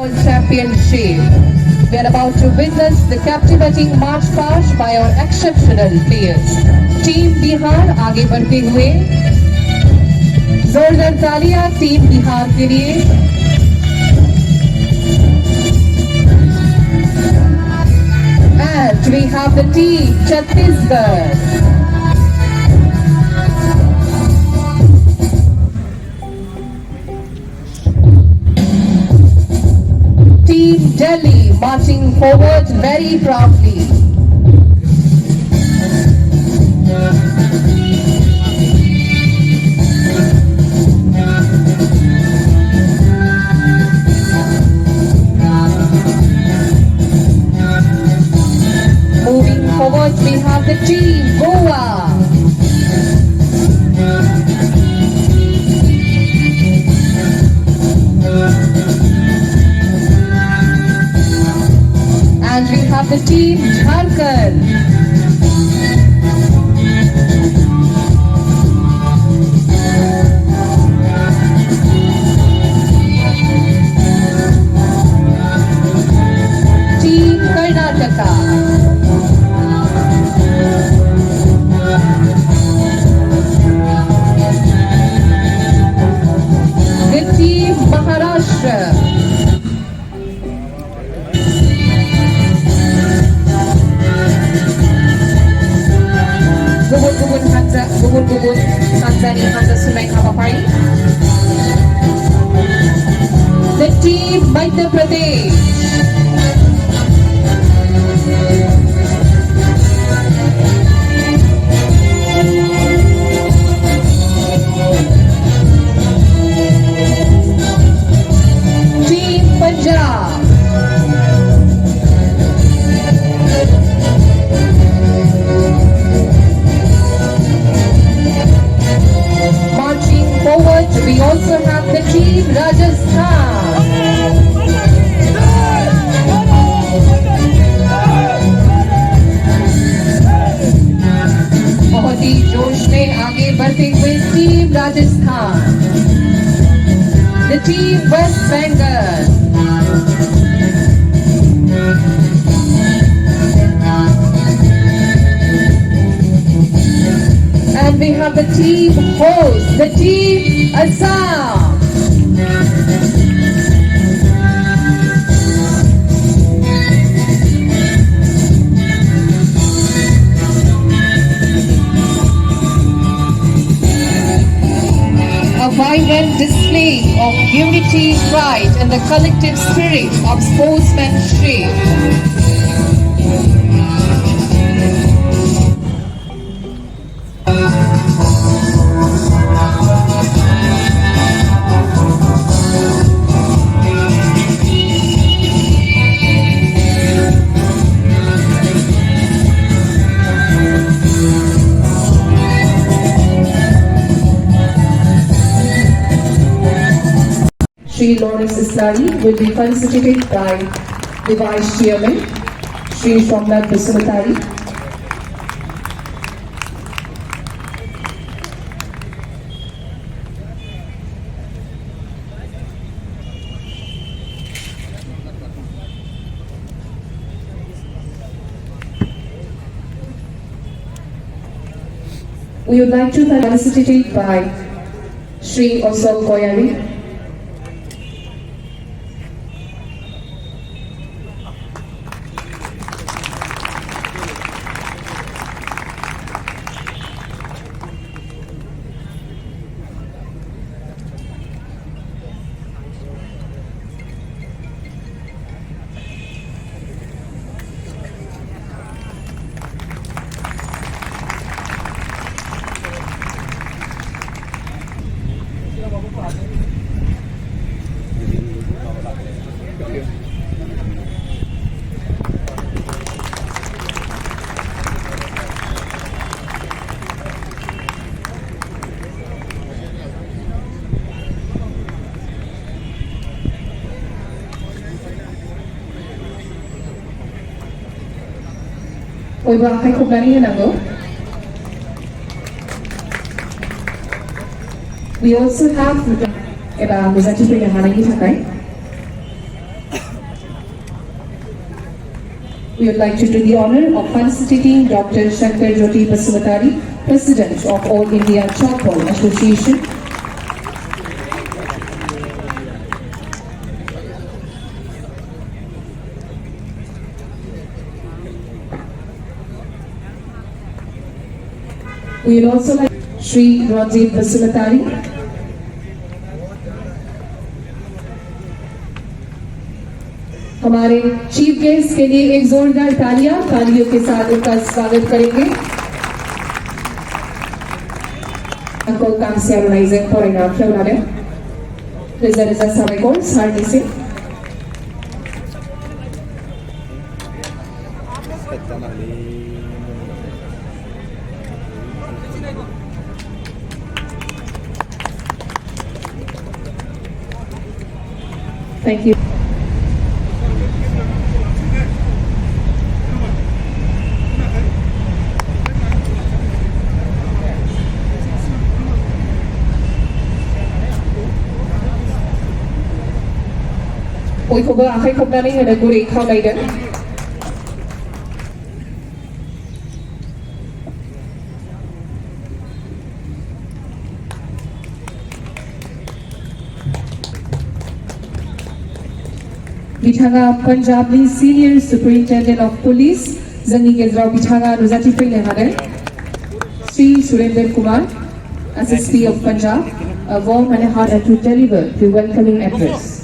World Championship. We are about to witness the captivating march past by our exceptional players. Team Bihar आगे बढ़ते हुए जोरदार तालियां team Bihar के लिए. And we have the team Chhattisgarh. Team Delhi marching forward very proudly. Moving forward, we have the team Goa. And we have the team Jharkhand. Team Karnataka. The team Maharashtra. Gugun Tanzania Hamza Sunai Habapari. The team Madhya Pradesh. Team Punjab. Forward, we also have the team Rajasthan. बहुत ही जोश में आगे बढ़ते हुए team Rajasthan. The team West Bengal. And we have the team host, the team Assam. A vibrant display of unity, pride, and the collective spirit of sportsmanship. Shri Lawrence Islami will be felicitated by the Vice Chairman, Shri Shomnath Basumatari. We would like to be felicitated by Shri Osal Koyari. बयबो आखाइ खबनानै होनांगौ. We also have एबा नुजाथिफैनो हानायनि थाखाय We would like to do the honor of felicitating Dr. Shankar Jyoti Basumatari, President of All India Tchoukball Association. We would also like Shri Ranjit Basumatari. हमारे chief guest के लिए एक जोरदार तालियों के साथ उनका स्वागत करेंगे. Aku kami siaran por ina florare. Reza Sabekor Sardisi. Thank you. Oi ko ba akhai ko na ning guri khau lai da. Bithanga Punjabli Senior Superintendent of Police Zangi Gezrao Bithanga Rosati Pile Hare Sri Surender Kumar SSP of Punjab, a warm and a heart to deliver the welcoming address.